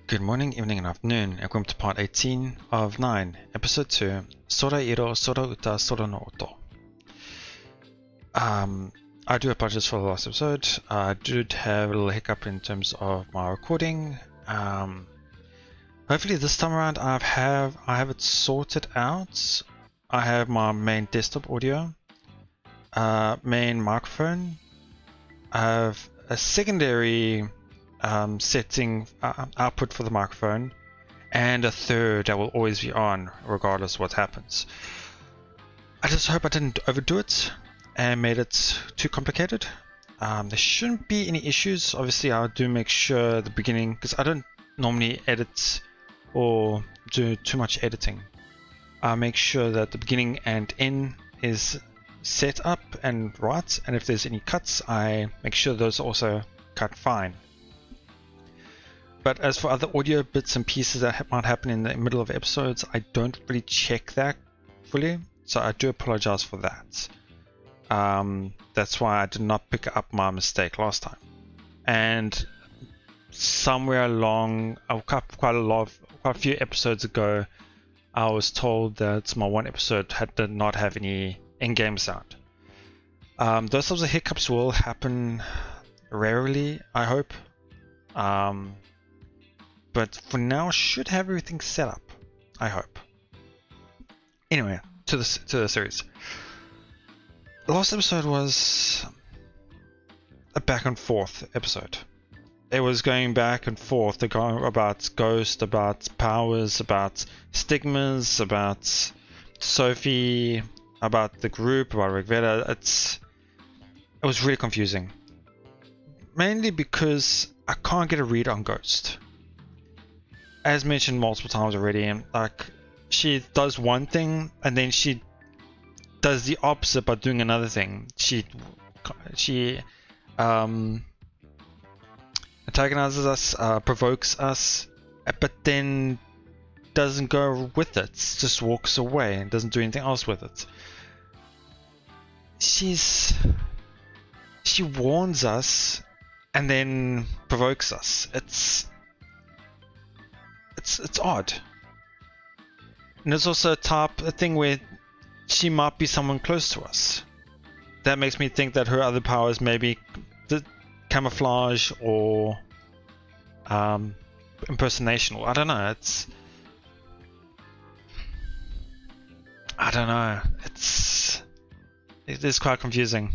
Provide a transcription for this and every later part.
Good morning, evening, and afternoon, and welcome to part 18 of 9, episode 2, Sora iro sora uta sora no oto. I do apologize for the last episode. I did have a little hiccup in terms of my recording. Hopefully this time around I have it sorted out. I have my main desktop audio, main microphone. I have a secondary setting output for the microphone, and a third that will always be on regardless of what happens. I just hope I didn't overdo it and made it too complicated. There shouldn't be any issues. Obviously I do make sure at the beginning, because I don't normally edit or do too much editing, I make sure that the beginning and end is set up and right, and if there's any cuts I make sure those are also cut fine. But as for other audio bits and pieces that might happen in the middle of episodes, I don't really check that fully, so I do apologize for that. That's why I did not pick up my mistake last time. And somewhere along, quite a few episodes ago, I was told that my one episode did not have any in-game sound. Those sorts of hiccups will happen rarely, I hope. But for now, should have everything set up, I hope. Anyway, to the series. The last episode was a back and forth episode. It was going back and forth, about Ghost, about powers, about stigmas, about Sophie, about the group, about Rigveda. It was really confusing. Mainly because I can't get a read on Ghost. As mentioned multiple times already, like, she does one thing and then she does the opposite by doing another thing. She antagonizes us, provokes us, but then doesn't go with it. Just walks away and doesn't do anything else with it. She warns us and then provokes us. It's odd. And it's also a thing where she might be someone close to us. That makes me think that her other powers may be the camouflage or impersonation, or I don't know. It is quite confusing.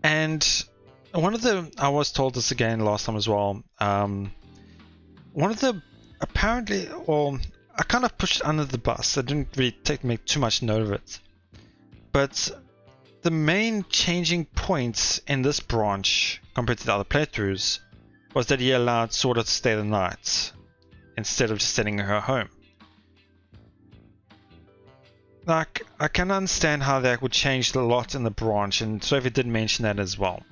And I was told this again last time as well. One of the apparently, or I kind of pushed it under the bus. I didn't really make too much note of it. But the main changing points in this branch compared to the other playthroughs was that he allowed Sora to stay the night instead of just sending her home. Like, I can understand how that would change a lot in the branch, and Sophie did mention that as well.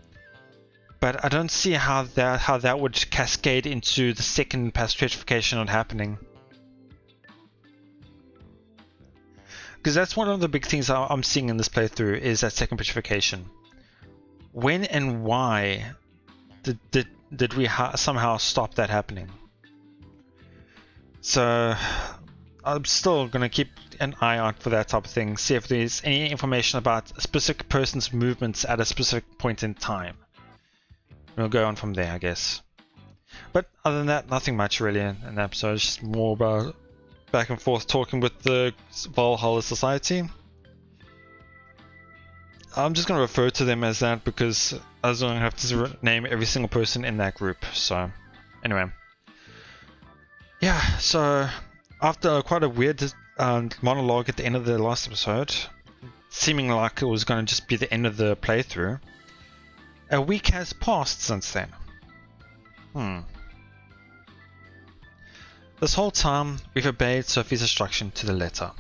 But I don't see how that would cascade into the second pacification not happening. Because that's one of the big things I'm seeing in this playthrough, is that second petrification. When and why did we somehow stop that happening? So I'm still going to keep an eye out for that type of thing, see if there's any information about a specific person's movements at a specific point in time. We'll go on from there, I guess. But other than that, nothing much really in the episode. It's just more about back and forth talking with the Valhalla Society. I'm just going to refer to them as that because I don't have to name every single person in that group. So, anyway. Yeah, so after quite a weird monologue at the end of the last episode, seeming like it was going to just be the end of the playthrough, a week has passed since then. This whole time, we've obeyed Sophie's instruction to the letter.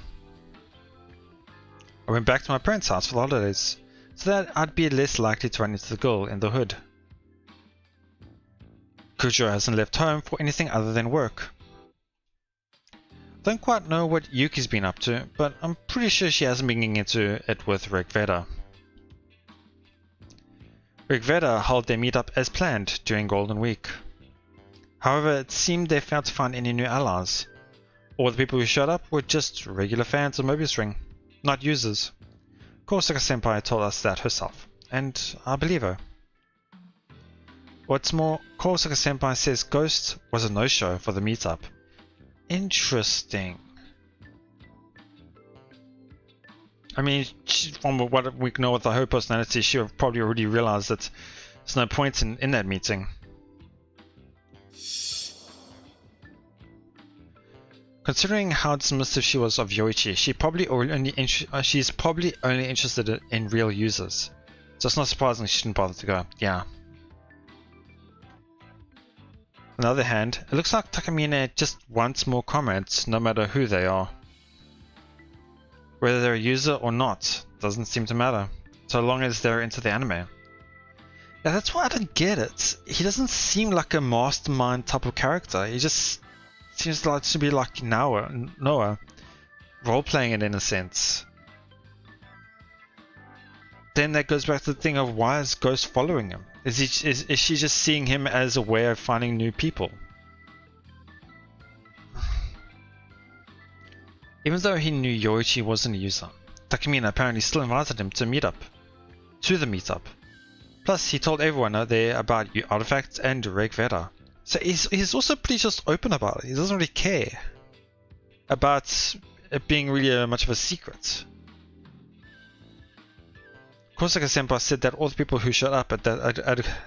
I went back to my parents' house for the holidays, so that I'd be less likely to run into the girl in the hood. Kujo hasn't left home for anything other than work. Don't quite know what Yuki's been up to, but I'm pretty sure she hasn't been getting into it with Rigveda. Rigveda held their meetup as planned during Golden Week. However, it seemed they failed to find any new allies. All the people who showed up were just regular fans of Mobius Ring, not users. Kosaka Senpai told us that herself, and I believe her. What's more, Kosaka Senpai says Ghost was a no-show for the meetup. Interesting. I mean, from what we know with her personality, she probably already realized that there's no point in that meeting. Considering how dismissive she was of Yoichi, she's probably only interested in real users. So it's not surprising she didn't bother to go. Yeah. On the other hand, it looks like Takamine just wants more comrades, no matter who they are. Whether they're a user or not, doesn't seem to matter, so long as they're into the anime. Yeah, that's why I don't get it. He doesn't seem like a mastermind type of character. He just seems like to be like Noah, role-playing it in a sense. Then that goes back to the thing of why is Ghost following him? Is she just seeing him as a way of finding new people? Even though he knew Yoichi wasn't a user, Takamine apparently still invited him to the meetup. Plus, he told everyone out there about artifacts and Reg Veda. So he's also pretty just open about it. He doesn't really care about it being really much of a secret. Kosaka Senpai said that all the people who showed up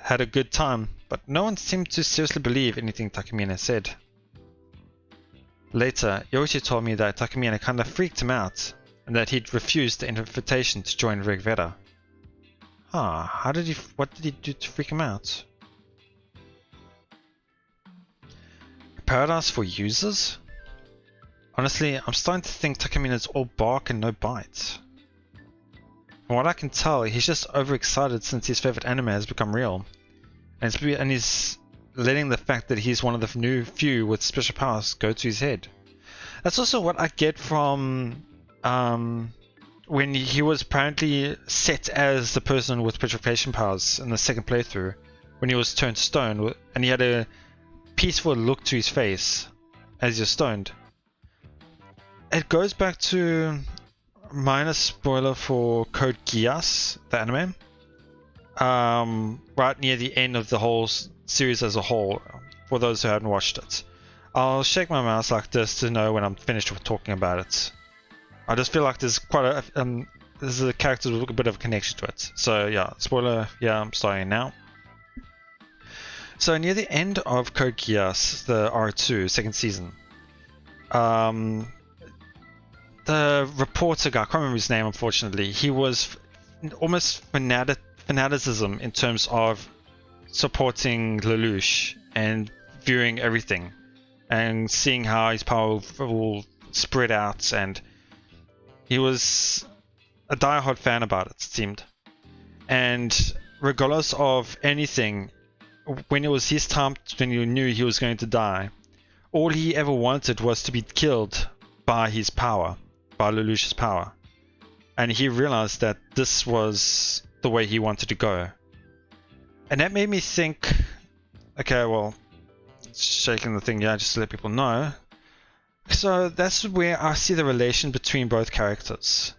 had a good time, but no one seemed to seriously believe anything Takamine said. Later, Yoichi told me that Takamine kinda freaked him out, and that he'd refused the invitation to join Rig Veda. What did he do to freak him out? A paradise for users? Honestly, I'm starting to think Takamine is all bark and no bite. From what I can tell, he's just overexcited since his favorite anime has become real, and he's letting the fact that he's one of the new few with special powers go to his head. That's also what I get from when he was apparently set as the person with petrification powers in the second playthrough, when he was turned stone, and he had a peaceful look to his face as you're stoned. It goes back to, minor spoiler for Code Geass, the anime, right near the end of the whole series as a whole, for those who haven't watched it. I'll shake my mouse like this to know when I'm finished with talking about it. I just feel like there's quite a there's a character with a bit of a connection to it. So yeah, spoiler, yeah, I'm starting now. So near the end of Code Geass, the R2 second season, the reporter guy, I can't remember his name unfortunately, he was almost fanaticism in terms of supporting Lelouch and viewing everything and seeing how his power will spread out, and he was a diehard fan about it, it seemed. And regardless of anything, when it was his time, when you knew he was going to die, all he ever wanted was to be killed by his power, by Lelouch's power. And he realized that this was the way he wanted to go. And that made me think, okay, well, shaking the thing, yeah, just to let people know. So that's where I see the relation between both characters.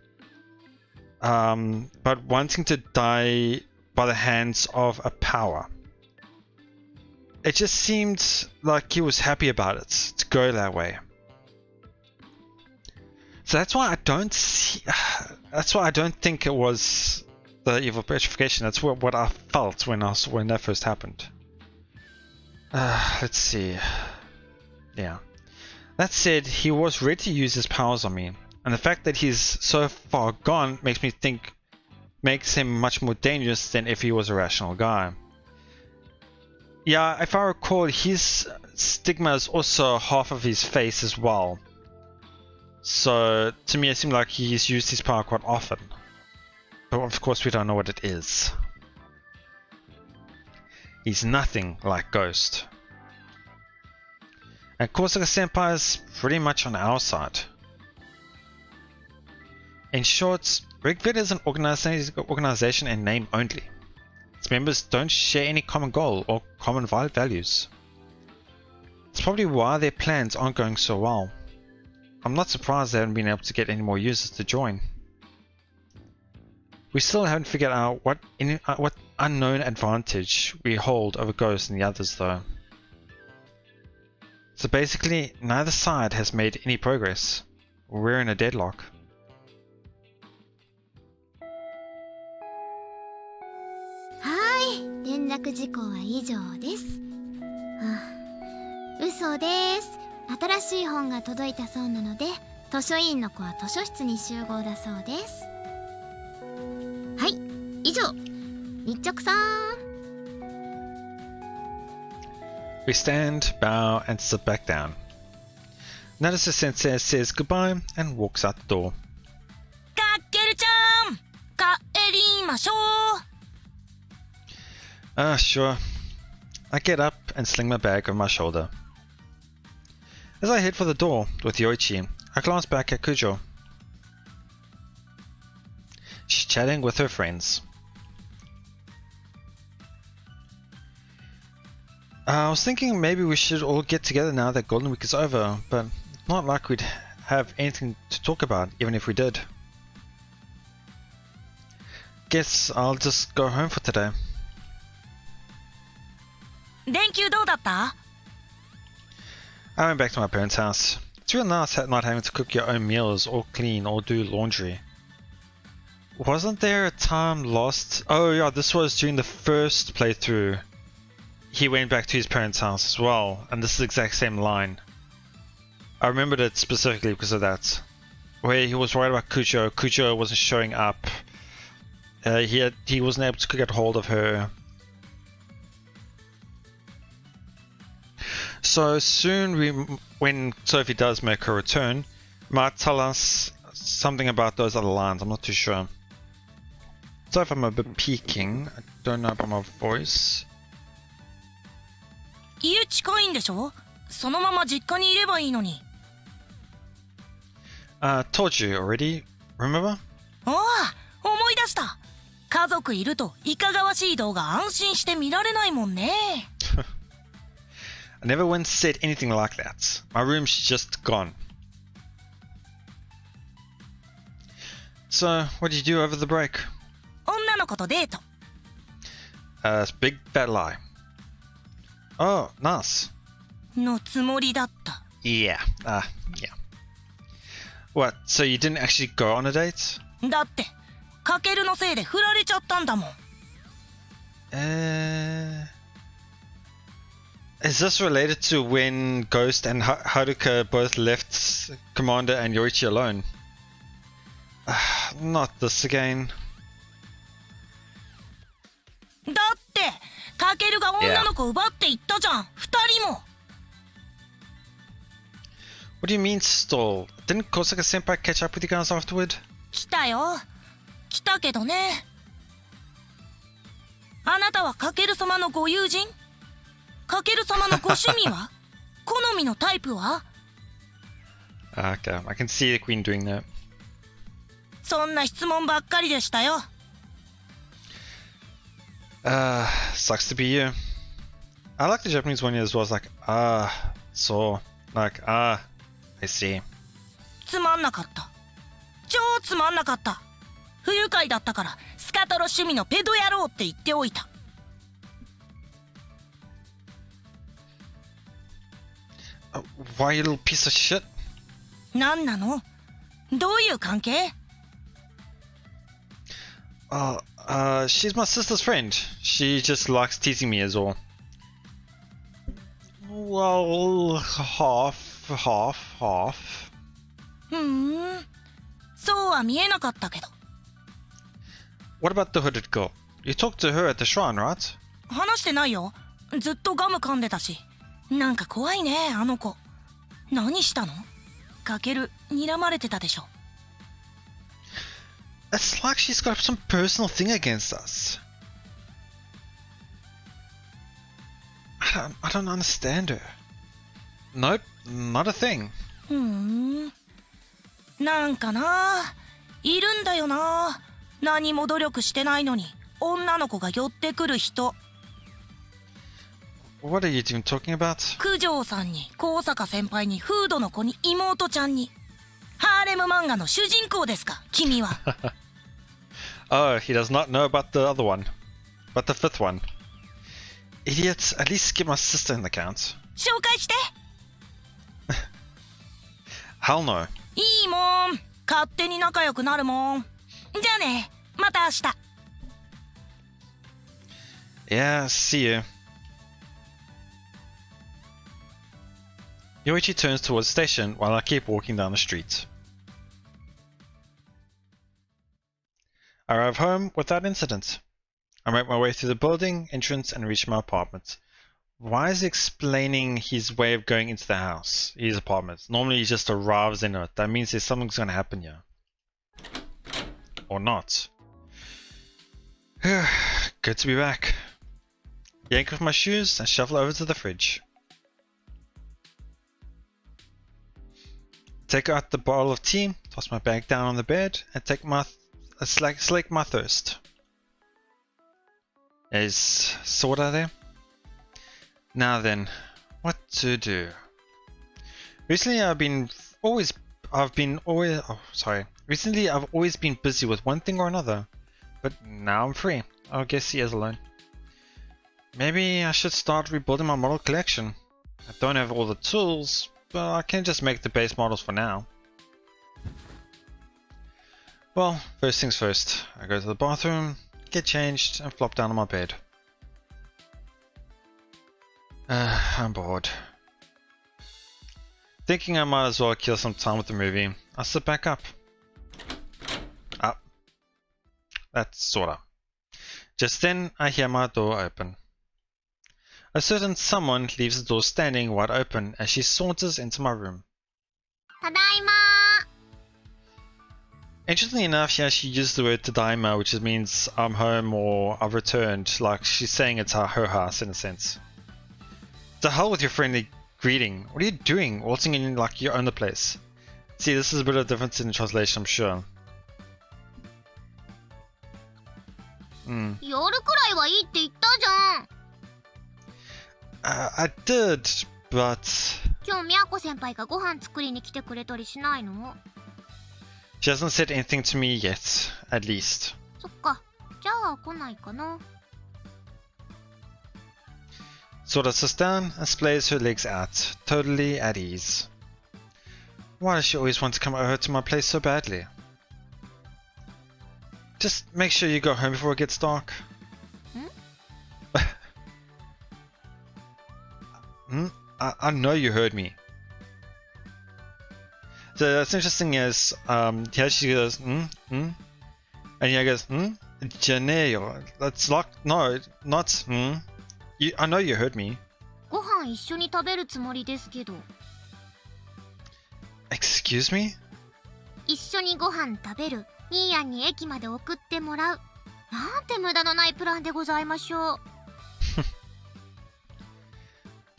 But wanting to die by the hands of a power. It just seemed like he was happy about it, to go that way. So that's why I don't think it was the evil petrification. That's what I felt when that first happened. Let's see. Yeah. That said, he was ready to use his powers on me, and the fact that he's so far gone makes him much more dangerous than if he was a rational guy. Yeah, if I recall, his stigma is also half of his face as well. So to me, it seemed like he's used his power quite often. But of course, we don't know what it is. He's nothing like Ghost. And Kosaka Senpai is pretty much on our side. In short, Rigvid is an organization in name only. Its members don't share any common goal or common values. That's probably why their plans aren't going so well. I'm not surprised they haven't been able to get any more users to join. We still haven't figured out what unknown advantage we hold over Ghost and the others though. So basically, neither side has made any progress. We're in a deadlock. Hi, 連絡事項は以上です。嘘です。新しい本が届いたそうなので、図書委員の子は図書室に集合だそうです。はい、以上。日直さん。We stand, bow, and sit back down. Narisa Sensei says goodbye and walks out the door. かけるちゃん、帰りましょう。Sure. I get up and sling my bag over my shoulder. As I head for the door with Yoichi, I glance back at Kujo. She's chatting with her friends. I was thinking maybe we should all get together now that Golden Week is over, but it's not like we'd have anything to talk about, even if we did. Guess I'll just go home for today. 連休どうだった？ I went back to my parents' house. It's real nice not having to cook your own meals or clean or do laundry. Wasn't there a time lost? Oh yeah, this was during the first playthrough. He went back to his parents' house as well, and this is the exact same line. I remembered it specifically because of that. Where he was worried about Kujo. Kujo wasn't showing up. He wasn't able to get hold of her. So soon, when Sophie does make her return, might tell us something about those other lines. I'm not too sure. So if I'm a bit peaking, I don't know about my voice. 家近いんでしょ？そのまま実家にいればいいのに。Told you already, remember? ああ、思い出した。家族いるといかがわしい動画安心して見られないもんね。I never once said anything like that. My room's just gone. So, what did you do over the break? 女の子とデート。Big fat lie. Oh, nice. のつもりだった。Yeah, yeah. What, so you didn't actually go on a date? だって、かけるのせいで振られちゃったんだもん。Is this related to when Ghost and Haruka both left Commander and Yoichi alone? Not this again. だって、かけるが女の子奪っていったじゃん、二人も。What do you mean stall? Didn't Kosaka Senpai catch up with you guys afterward? 来たよ。来たけどね。あなたはかける様のご友人？かける様のご趣味は？好みのタイプは？ Okay, I can see the queen doing that. そんな質問ばっかりでしたよ。Sucks to be you. I like the Japanese one as well. It's like, so, like, I see. つまんなかった。超つまんなかった。不愉快だったからスカトロ趣味のペド野郎って言っておいた。Why, you little piece of shit? なんなの？どういう関係？ She's my sister's friend. She just likes teasing me as all. Well, half. そうは見えなかったけど。What about the hooded girl? You talked to her at the shrine, right? 話してないよ。ずっとガム噛んでたし。なんか怖いね、あの子。何したの？かける、睨まれてたでしょ。It's like she's got some personal thing against us. I don't understand her. Nope, not a thing. なんかな、いるんだよな。何も努力してないのに女の子が寄ってくる人。What are you even talking about? 九条さんに高坂先輩にフードの子に妹ちゃんにハーレム漫画の主人公ですか君は。Oh, he does not know about the other one. But the fifth one. Idiots, at least get my sister in the count. 紹介して。Hell no. いいもん、勝手に仲良くなるもん。じゃあね、また明日。Yeah, see you. Yoichi turns towards the station while I keep walking down the street. I arrive home without incident. I make my way through the building entrance and reach my apartment. Why is he explaining his way of going into the house, his apartment? Normally he just arrives in it. That means there's something's going to happen here. Or not. Good to be back. Yank off my shoes and shuffle over to the fridge. Take out the bottle of tea, toss my bag down on the bed, and take slake my thirst. Is soda there? Now then, what to do? Recently Recently I've always been busy with one thing or another, but now I'm free. I guess he is alone. Maybe I should start rebuilding my model collection. I don't have all the tools, but I can just make the base models for now. Well, first things first. I go to the bathroom, get changed, and flop down on my bed. I'm bored. Thinking I might as well kill some time with the movie, I sit back up. That's sorta. Just then, I hear my door open. A certain someone leaves the door standing wide open as she saunters into my room. Tadaima! Interestingly enough, yeah, she used the word tadaima, which means I'm home or I've returned, like she's saying it's her house in a sense. To hell with your friendly greeting. What are you doing? Waltzing in like you own the place. See, this is a bit of a difference in translation, I'm sure. 夜くらいはいいって言ったじゃん。I did, but... 今日みやこ先輩がご飯作りに来てくれたりしないの？ She hasn't said anything to me yet, at least. そっか。じゃあ来ないかな。Sora sits down and splays her legs out, totally at ease. Why does she always want to come over to my place so badly? Just make sure you go home before it gets dark. I know you heard me. So what's interesting is, here she goes, and here goes, Janeo. That's like, no, not, I know you heard me. ご飯一緒に食べるつもりですけど。Excuse me? 一緒にご飯食べる。ニーヤンに駅まで送ってもらう。なんて無駄のないプランでございましょう。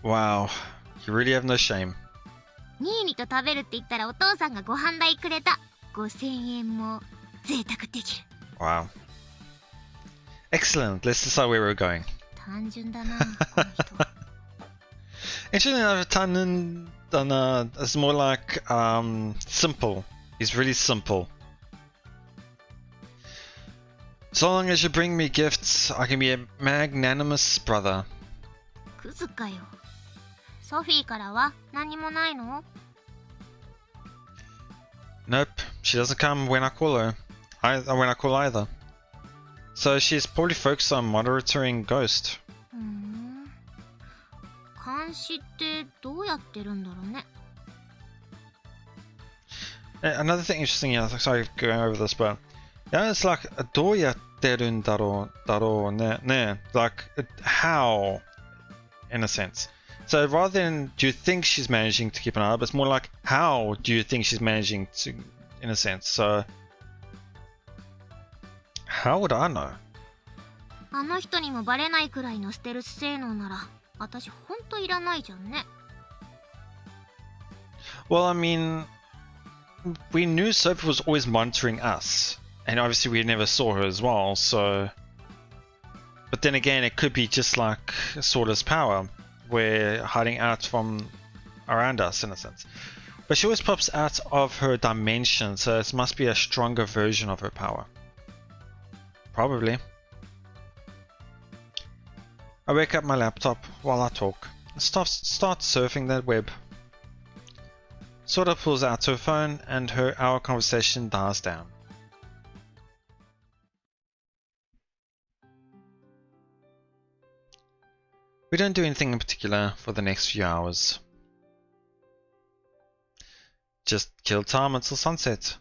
Wow, you really have no shame. ニーニと食べるって言ったらお父さんがご飯代くれた。5000円も贅沢できる。Wow. Excellent, let's decide where we're going. 単純だな、この人。Actually, Tannen is more like simple. He's really simple. So long as you bring me gifts, I can be a magnanimous brother. クズかよ。ソフィーからは何もないの？ Nope, she doesn't come when I call her. When I call either. So she's probably focused on monitoring Ghost. 監視ってどうやってるんだろうね。Another thing interesting, yeah, sorry going over this, but yeah, it's like どうやってるんだろうね, like how, in a sense. So rather than do you think she's managing to keep an eye up, it's more like how do you think she's managing to, in a sense. So how would I know? あの人にもバレないくらいのステルス性能なら私ほんといらないじゃんね。Well, I mean, we knew Sophie was always monitoring us, and obviously we never saw her as well, so... But then again, it could be just like Sorta's power. we're hiding out from around us, in a sense. But she always pops out of her dimension, so it must be a stronger version of her power. Probably. I wake up my laptop while I talk. Start surfing that web. Sora pulls out her phone and our conversation dies down. We don't do anything in particular for the next few hours. Just kill time until sunset.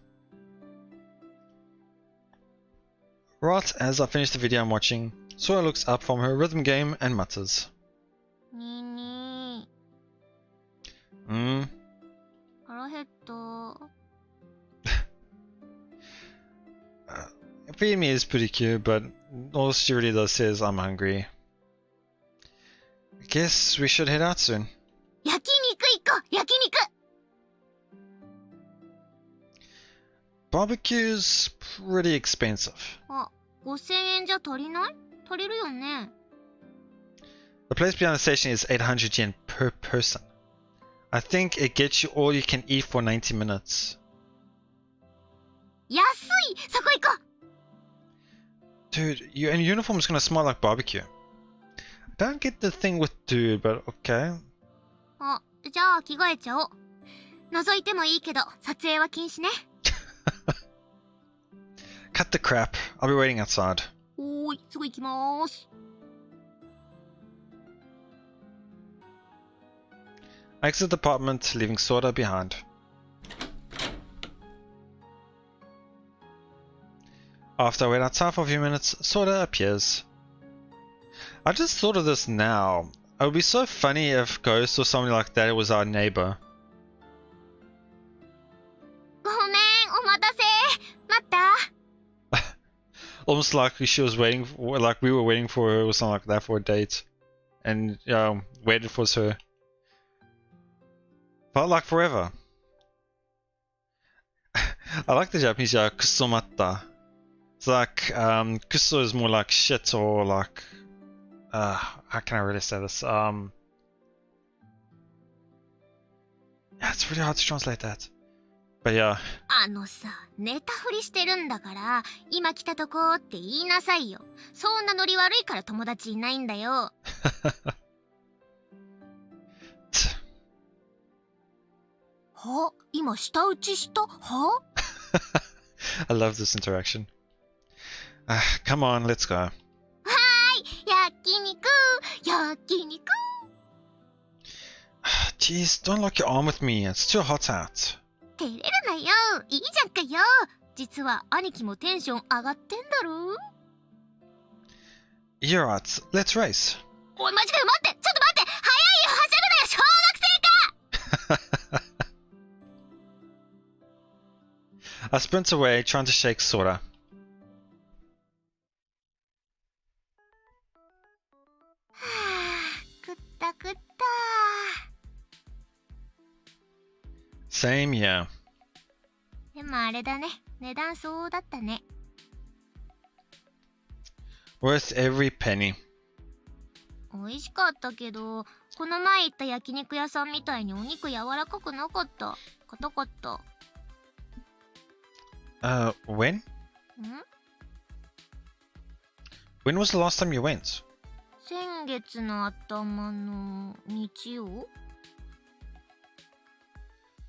Right as I finish the video I'm watching, Sora looks up from her rhythm game and mutters. Nini. うん腹減った。Feed me is pretty cute, but all she really does say is I'm hungry. I guess we should head out soon. 焼肉行こう、焼肉。Barbecue's pretty expensive. あ、5000円じゃ足りない？足りるよね。The place behind the station is 800 yen per person. I think it gets you all you can eat for 90 minutes. 安い！そこ行こう！ Dude, your uniform's gonna smell like barbecue. I don't get the thing with dude, but okay. あ、じゃあ着替えちゃおう。覗いてもいいけど、撮影は禁止ね。Cut the crap. I'll be waiting outside. おーい、すぐ行きまーす。I exit the apartment, leaving Sora behind. After I wait outside for a few minutes, Sora appears. I just thought of this now. It would be so funny if Ghost or something like that was our neighbor. ごめん、お待たせ。待った？ Almost like she was waiting for, like we were waiting for her or something like that for a date. And, waited for her. Felt like forever. I like the Japanese kusomatta. It's like, kuso is more like shit or like, how can I really say this? Yeah, it's really hard to translate that. But yeah. あのさ、寝たふりしてるんだから、今来たとこって言いなさいよ。そんなノリ悪いから友達いないんだよ。は？今舌打ちした？は？ I love this interaction. Come on, let's go. はーい、焼肉、焼肉。Jeez, don't lock your arm with me. It's too hot out. 照れるなよ、いいじゃんかよ。実は兄貴もテンション上がってんだろ。You're right. Let's race. おい、マジで待って、ちょっと待って、早いよ、はしゃぐなよ、小学生か。I sprint away, trying to shake Sora. はあ、食った食った。Same here. でもあれだね、値段相応だったね。Worth every penny. 美味しかったけど、この前行った焼肉屋さんみたいにお肉柔らかくなかった。硬かった。When? ん？ When was the last time you went? 先月の頭の日曜？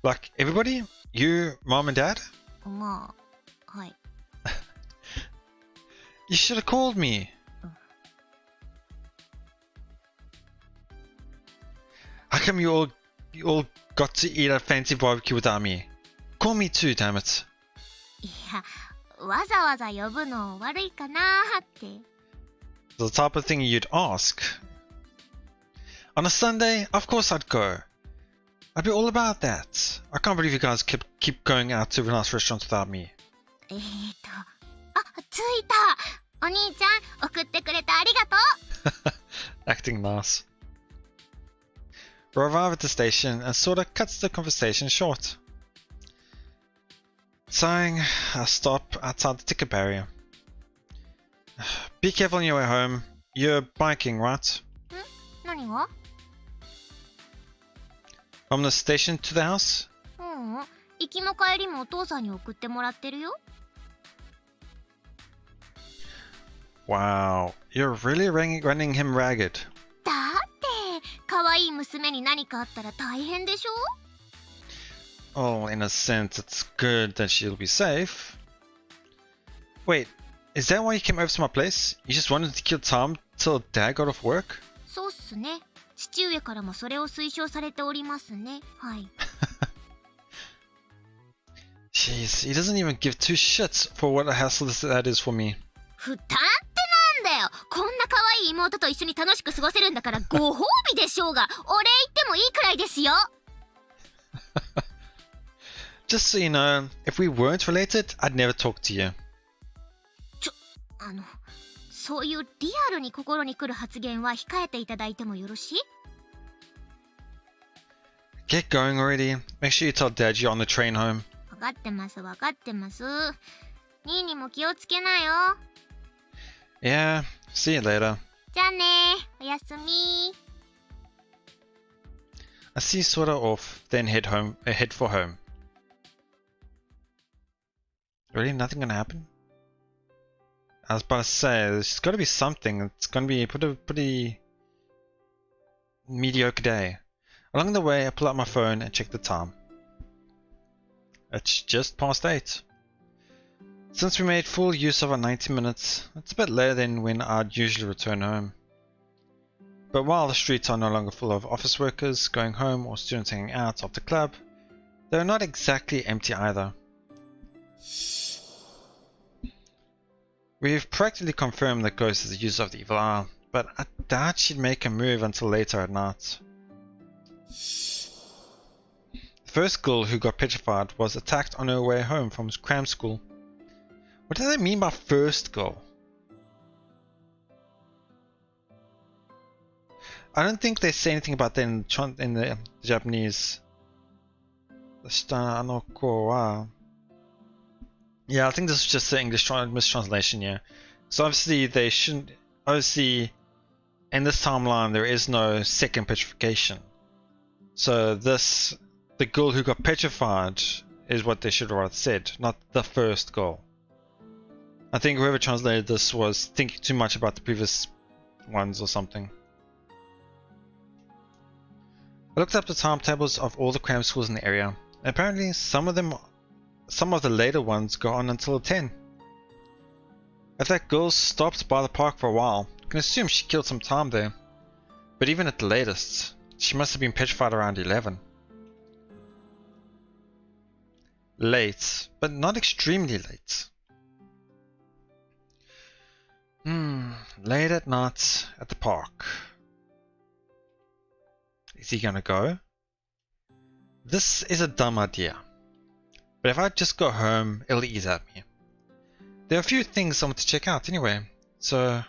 Like, everybody? You, mom and dad? まあ、はい。You should have called me. How come you all got to eat a fancy barbecue without me? Call me too, damn it. いや、わざわざ呼ぶの悪いかなーって。The type of thing you'd ask. On a Sunday, of course I'd go. I'd be all about that. I can't believe you guys keep going out to nice restaurants without me. あ、着いた。お兄ちゃん、送ってくれてありがとう。Acting nice. We arrive at the station and sorta cuts the conversation short. Sighing, I stop outside the ticket barrier. Be careful on your way home. You're biking, right? 何が？ From the station to the house? 行きも帰りもお父さんに送ってもらってるよ。 Wow, you're really running him ragged. だって可愛い娘に何かあったら大変でしょ。 Oh, in a sense, it's good that she'll be safe. Wait, is that why you came over to my place? You just wanted to kill Tom till Dad got off work? そうっすね。父上からもそれを推奨されておりますね。はい。Jeez, he doesn't even give two shits for what a hassle that is for me. 負担ってなんだよ。こんな可愛い妹と一緒に楽しく過ごせるんだからご褒美でしょうが。お礼言ってもいいくらいですよ。Just so you know, if we weren't related, I'd never talk to you. そういうリアルに心に来る発言は控えていただいてもよろしい？ Get going already. Make sure you tell Dad you're on the train home. 分かってます分かってます。ニーにも気をつけなよ。 Yeah, see you later. じゃあね、おやすみ。 I see Sora off, then head for home. Really? Nothing gonna happen? I was about to say, there's gotta be something. It's gonna be a pretty mediocre day. Along the way, I pull out my phone and check the time. It's just past 8. Since we made full use of our 90 minutes, it's a bit later than when I'd usually return home. But while the streets are no longer full of office workers going home or students hanging out after club, they're not exactly empty either. We've practically confirmed that Ghost is the user of the evil eye, but I doubt she'd make a move until later at night. The first girl who got petrified was attacked on her way home from cram school. What do they mean by first girl? I don't think they say anything about that in the Japanese. Yeah, I think this is just the English mistranslation, yeah. So obviously they shouldn't... Obviously, in this timeline there is no second petrification. So this... The girl who got petrified is what they should have rather said, not the first girl. I think whoever translated this was thinking too much about the previous ones or something. I looked up the timetables of all the cram schools in the area. Apparently some of the later ones go on until 10. If that girl stopped by the park for a while, you can assume she killed some time there. But even at the latest, she must have been petrified around 11. Late, but not extremely late. Late at night at the park. Is he gonna go? This is a dumb idea. But if I just go home, it'll ease at me. There are a few things I want to check out anyway, so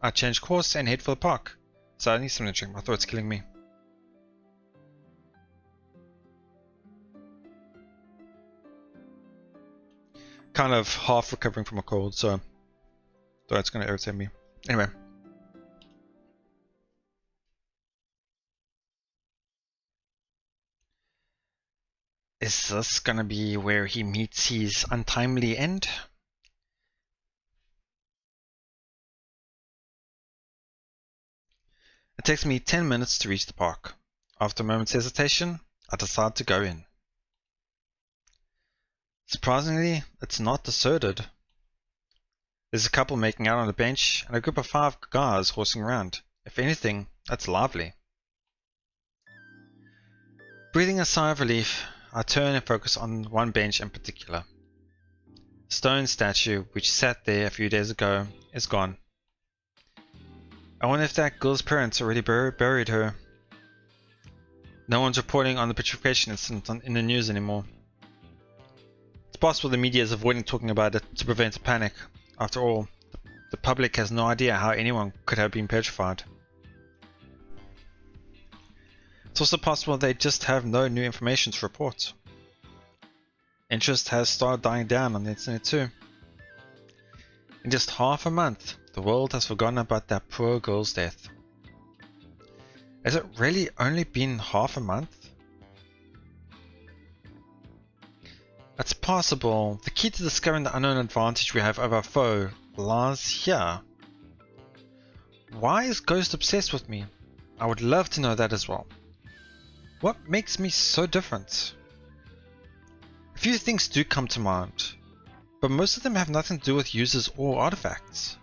I change course and head for the park. So I need something to drink, my throat's killing me. Kind of half recovering from a cold, so throat's gonna irritate me. Anyway. Is this gonna be where he meets his untimely end? It takes me 10 minutes to reach the park. After a moment's hesitation, I decide to go in. Surprisingly, it's not deserted. There's a couple making out on a bench and a group of 5 guys horsing around. If anything, that's lively. Breathing a sigh of relief, I turn and focus on one bench in particular. The stone statue, which sat there a few days ago, is gone. I wonder if that girl's parents already buried her. No one's reporting on the petrification incident in the news anymore. It's possible the media is avoiding talking about it to prevent a panic. After all, the public has no idea how anyone could have been petrified. It's also possible they just have no new information to report. Interest has started dying down on the internet too. In just half a month, the world has forgotten about that poor girl's death. Has it really only been half a month? It's possible. The key to discovering the unknown advantage we have over our foe lies here. Why is Ghost obsessed with me? I would love to know that as well. What makes me so different? A few things do come to mind, but most of them have nothing to do with users or artifacts.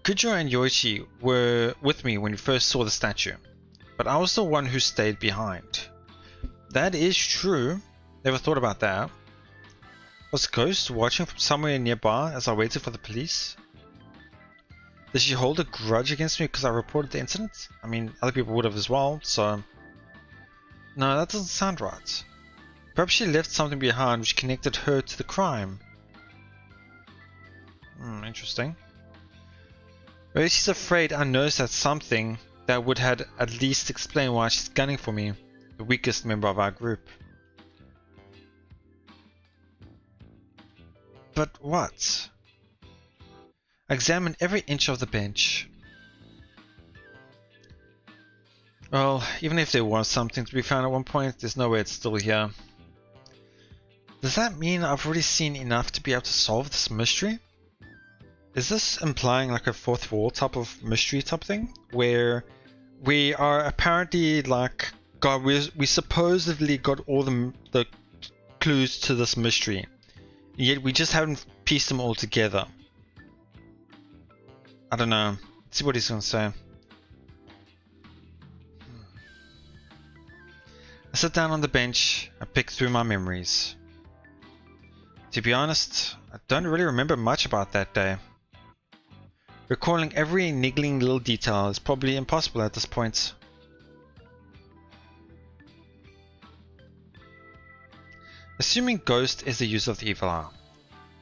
Kujo and Yoichi were with me when we first saw the statue, but I was the one who stayed behind. That is true. Never thought about that. Was Ghost watching from somewhere nearby as I waited for the police? Did she hold a grudge against me because I reported the incident? I mean, other people would have as well, so... No, that doesn't sound right. Perhaps she left something behind which connected her to the crime. Interesting. Maybe she's afraid I noticed that something that would have at least explain why she's gunning for me, the weakest member of our group. But what? I examined every inch of the bench. Well, even if there was something to be found at one point, there's no way it's still here. Does that mean I've already seen enough to be able to solve this mystery? Is this implying like a fourth wall type of mystery type thing? Where we are apparently like, God, we supposedly got all the clues to this mystery, yet we just haven't pieced them all together. I don't know. Let's see what he's gonna say. I sit down on the bench and pick through my memories. To be honest, I don't really remember much about that day. Recalling every niggling little detail is probably impossible at this point. Assuming Ghost is the user of the evil eye,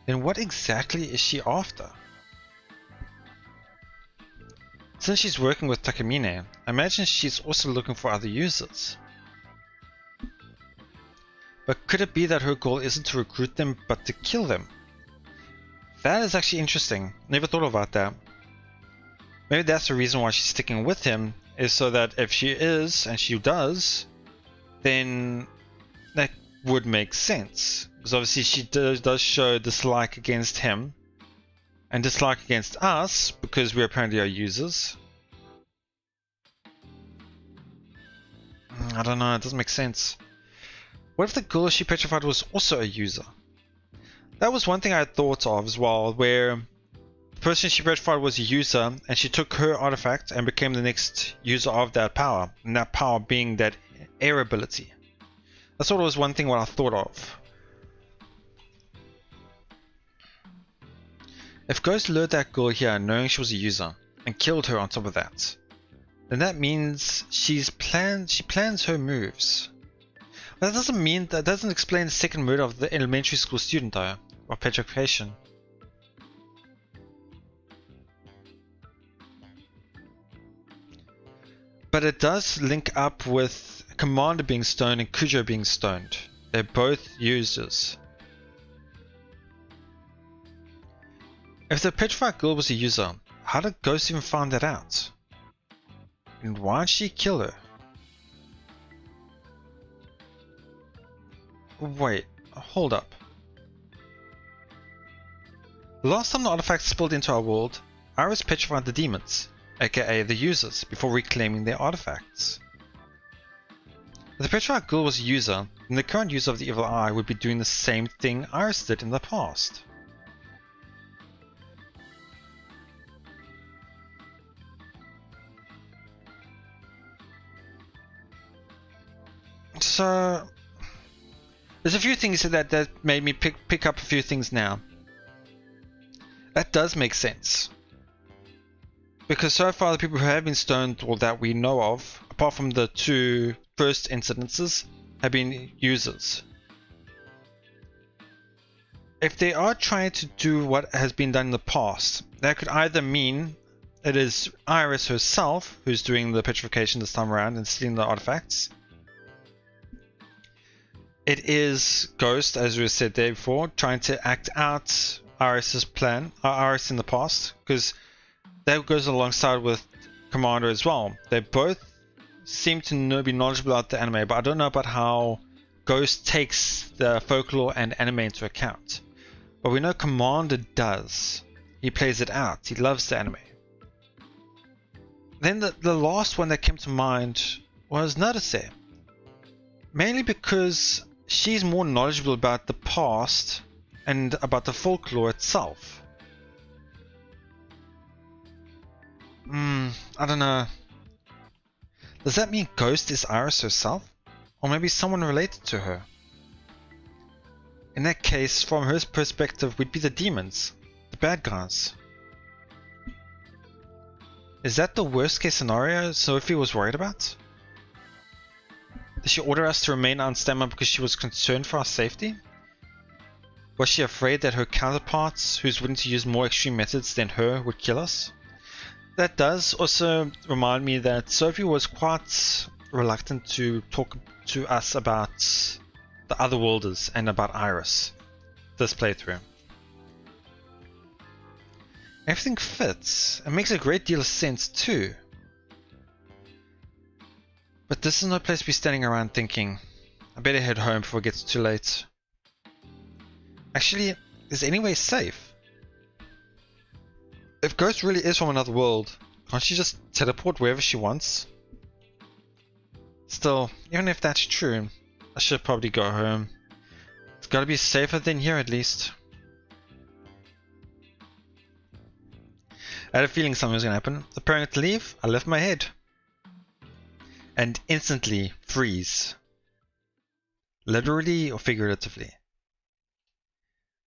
then what exactly is she after? Since she's working with Takamine, I imagine she's also looking for other users. But could it be that her goal isn't to recruit them, but to kill them? That is actually interesting. Never thought about that. Maybe that's the reason why she's sticking with him, is so that if she is, and she does, then that would make sense. Because obviously she does show dislike against him, and dislike against us, because we apparently are users. I don't know, it doesn't make sense. What if the girl she petrified was also a user? That was one thing I had thought of as well, where the person she petrified was a user, and she took her artifact and became the next user of that power, and that power being that air ability. That's what was one thing what I thought of. If Ghost lured that girl here knowing she was a user, and killed her on top of that, then that means she plans her moves. That doesn't explain the second murder of the elementary school student though, of petrification. But it does link up with Commander being stoned and Kujo being stoned. They're both users. If the petrified girl was a user, how did Ghost even find that out? And why did she kill her? Wait, hold up. The last time the artifacts spilled into our world, Iris petrified the demons, aka the users, before reclaiming their artifacts. If the petrified girl was a user, then the current user of the evil eye would be doing the same thing Iris did in the past. So there's a few things that made me pick up a few things now. That does make sense. Because so far the people who have been stoned, or that we know of, apart from the two first incidences, have been users. If they are trying to do what has been done in the past, that could either mean it is Iris herself who's doing the petrification this time around and stealing the artifacts. It is Ghost, as we said there before, trying to act out Iris's plan, Iris in the past, because that goes alongside with Commander as well. They both seem to be knowledgeable about the anime, but I don't know about how Ghost takes the folklore and anime into account. But we know Commander does. He plays it out. He loves the anime. Then the last one that came to mind was Naruse. Mainly because she's more knowledgeable about the past and about the folklore itself. I don't know. Does that mean Ghost is Iris herself? Or maybe someone related to her? In that case, from her perspective, we'd be the demons. The bad guys. Is that the worst case scenario Sophie was worried about? Did she order us to remain unstable because she was concerned for our safety? Was she afraid that her counterparts, who's willing to use more extreme methods than her, would kill us? That does also remind me that Sophie was quite reluctant to talk to us about the Otherworlders and about Iris this playthrough. Everything fits and makes a great deal of sense too. But this is no place to be standing around thinking, I better head home before it gets too late. Actually, is anywhere safe? If Ghost really is from another world, can't she just teleport wherever she wants? Still, even if that's true, I should probably go home. It's gotta be safer than here at least. I had a feeling something was gonna happen. Preparing to leave, I lift my head. And instantly freeze. Literally or figuratively.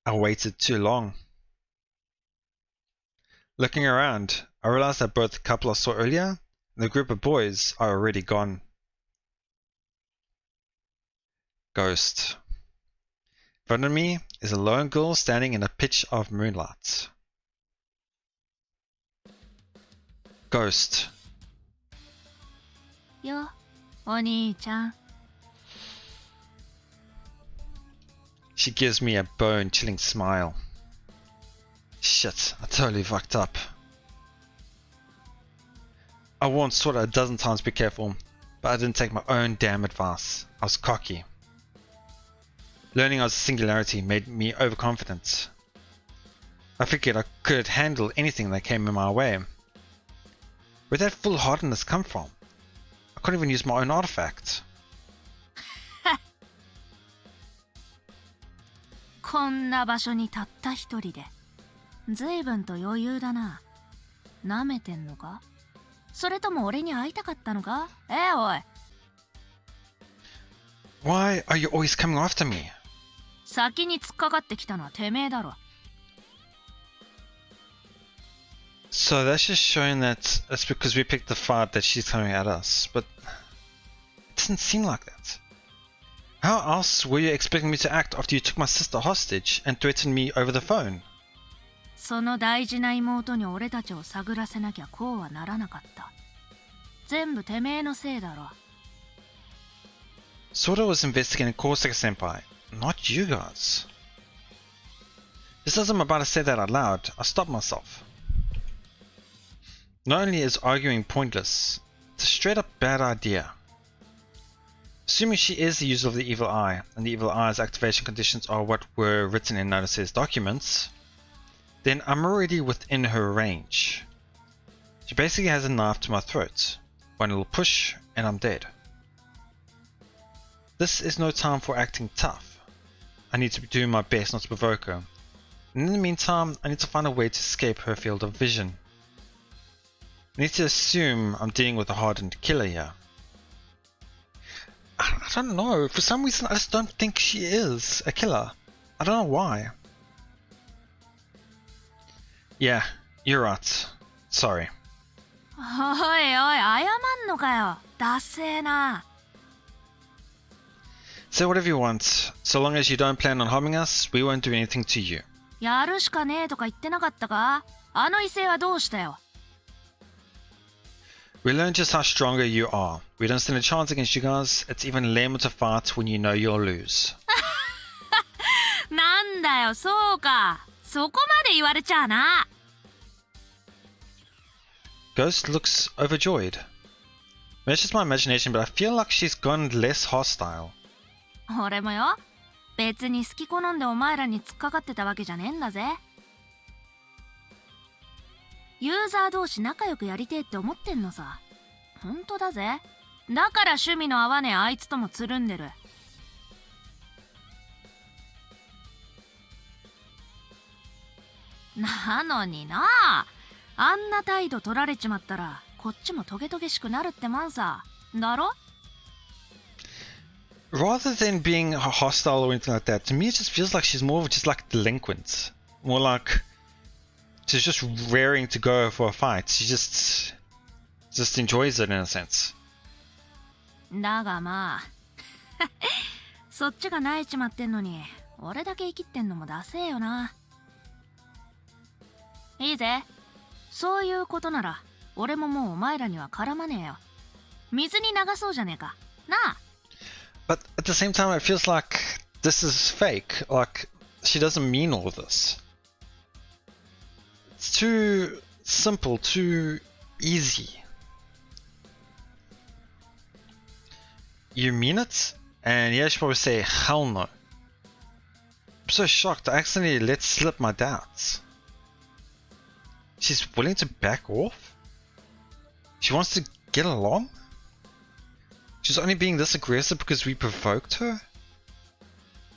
I waited too long. Looking around, I realized that both the couple I saw earlier and the group of boys are already gone. Ghost. In front of me is a lone girl standing in a pitch of moonlight. Ghost. Yo, お兄ちゃん。 She gives me a bone-chilling smile. Shit, I totally fucked up. I warned Sora a dozen times to be careful, but I didn't take my own damn advice. I was cocky. Learning I was a singularity made me overconfident. I figured I could handle anything that came in my way. Where'd that foolhardiness come from? I couldn't even use my own artifact. こんな場所にたった一人で。随分と余裕だな。舐めてんのか？それとも俺に会いたかったのか？おい。Why are you always coming after me? 先に突っかかってきたのはてめえだろ。So that's just showing that it's because we picked the fight that she's coming at us, but it doesn't seem like that. How else were you expecting me to act after you took my sister hostage and threatened me over the phone? その大事な妹に俺たちを探らせなきゃこうはならなかった。全部てめえのせいだろ。Sora was investigating Kosaka Senpai, not you guys. Just as I'm about to say that out loud, I stop myself. Not only is arguing pointless, it's a straight up bad idea. Assuming she is the user of the Evil Eye, and the Evil Eye's activation conditions are what were written in Naruse's documents, then I'm already within her range. She basically has a knife to my throat. One little push, and I'm dead. This is no time for acting tough. I need to be doing my best not to provoke her. And in the meantime, I need to find a way to escape her field of vision. I need to assume I'm dealing with a hardened killer here. I don't know, for some reason I just don't think she is a killer. I don't know why. Yeah, you're right. Sorry. おいおい、謝んのかよ。ダセーな。Say whatever you want. So long as you don't plan on harming us, we won't do anything to you. やるしかねえとか言ってなかったか？あの威勢はどうしたよ。We learned just how stronger you are. We don't stand a chance against you guys. It's even lame to fight when you know you'll lose. なんだよ、そうか。そこまで言われちゃあな。Ghost looks overjoyed. Maybe it's just my imagination, but I feel like she's gone less hostile. 俺もよ。別に好き好んでお前らに突っかかってたわけじゃねえんだぜ。ユーザー同士仲良くやりてえって思ってんのさ。ほんとだぜ。だから趣味の合わねえあいつともつるんでる。なのにな、あんな態度取られちまったらこっちもトゲトゲしくなるってもんさ。だろ？ Rather than being hostile or anything like that, to me it just feels like she's more of just like a delinquent. More like she's just raring to go for a fight. She just enjoys it in a sense. だがまあそっちが萎えちまってんのに俺だけ生きってんのもダセえよな。いいぜ。そういうことなら俺ももうお前らには絡まねえよ。水に流そうじゃねえかなあ。But at the same time it feels like this is fake. Like she doesn't mean all of this. It's too simple, too easy. You mean it? And yeah, she probably say hell no. I'm so shocked. I accidentally let slip my doubts. She's willing to back off? She wants to get along? She's only being this aggressive because we provoked her?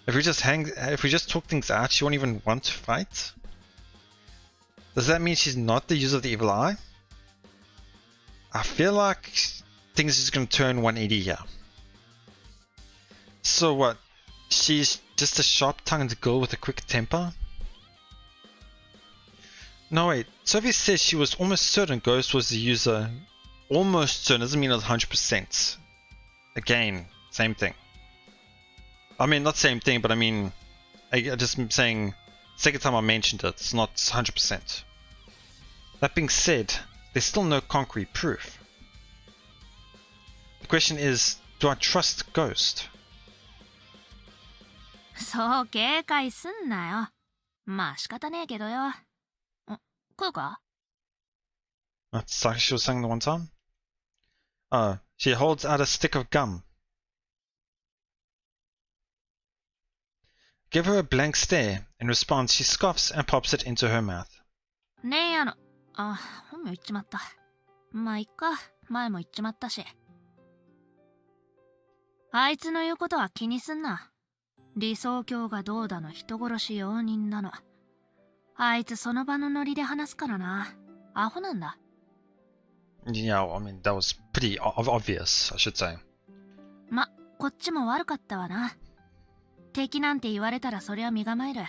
If we just talk things out, she won't even want to fight? Does that mean she's not the user of the evil eye? I feel like things are just gonna turn 180 here. So what? She's just a sharp-tongued girl with a quick temper? No wait, Sophie says she was almost certain Ghost was the user. Almost certain doesn't mean it was 100%. Again, same thing. I mean, not same thing, but I mean, I just saying, second time I mentioned it, it's not 100%. That being said, there's still no concrete proof. The question is, do I trust Ghost? そう警戒すんなよ。まあ仕方ねえけどよ。食うか？ That's like she was saying the one time. She holds out a stick of gum. Give her a blank stare. In response, she scoffs and pops it into her mouth. ねえ本名言っちまった。まあいっか、前も言っちまったし。あいつの言うことは気にすんな。理想郷がどうだの人殺し容認だの。あいつその場のノリで話すからな。アホなんだ。Yeah, I mean, that was pretty obvious, I should say. ま、こっちも悪かったわな。敵なんて言われたらそりゃ身構える。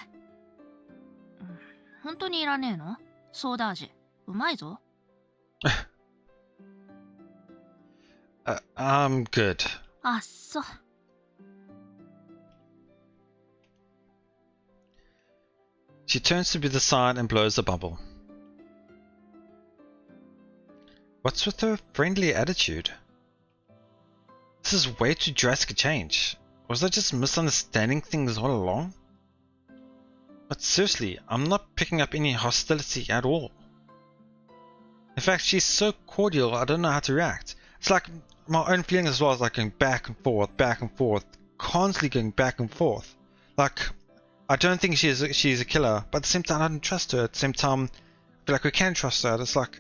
本当にいらねえの？ソーダ味。うまいぞ。I'm good. あっそ。She turns to the side and blows a bubble. What's with her friendly attitude? This is way too drastic a change. Was I just misunderstanding things all along? But seriously, I'm not picking up any hostility at all. In fact, she's so cordial, I don't know how to react. It's like my own feelings as well, as like going back and forth, constantly going back and forth. Like, I don't think she's a killer, but at the same time, I don't trust her. At the same time, I feel like we can trust her. It's like,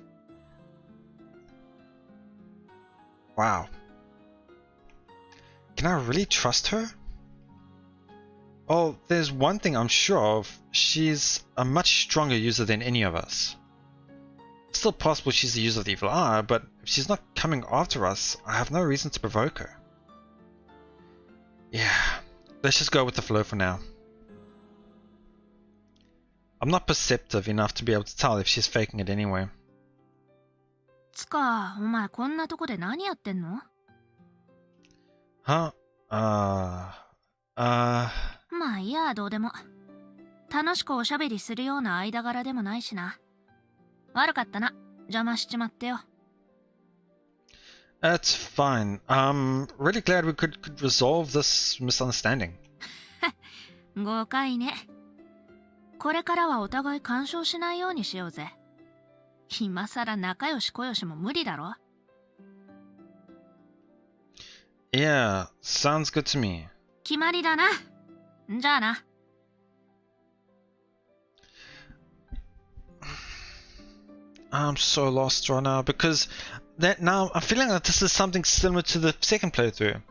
wow. Can I really trust her? Well, there's one thing I'm sure of. She's a much stronger user than any of us. It's still possible she's the user of the evil eye, but if she's not coming after us, I have no reason to provoke her. Yeah, let's just go with the flow for now. I'm not perceptive enough to be able to tell if she's faking it anyway. つか、お前こんなとこで何やってんの？ Huh? まあいいや、どうでも。楽しくおしゃべりするような間柄でもないしな。悪かったな。邪魔しちまってよ。It's fine. I'm really glad we could resolve this misunderstanding. 誤解ね。これからはお互い干渉しないようにしようぜ。今さら仲良しこよしも無理だろ。Yeah, sounds good to me. 決まりだな。じゃあな。I'm so lost right now because that now I'm feeling like this is something similar to the second playthrough,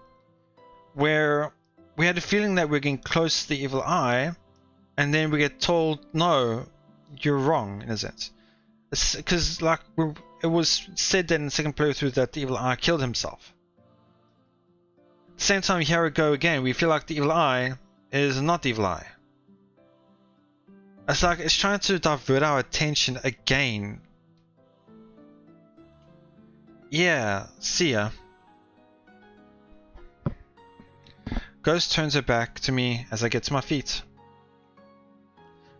where we had a feeling that we're getting close to the evil eye, and then we get told, no, you're wrong in a sense. Because like it was said that in the second playthrough that the evil eye killed himself. At the same time, here we go again. We feel like the evil eye is not the evil eye. It's like it's trying to divert our attention again. Yeah, see ya. Ghost turns her back to me as I get to my feet.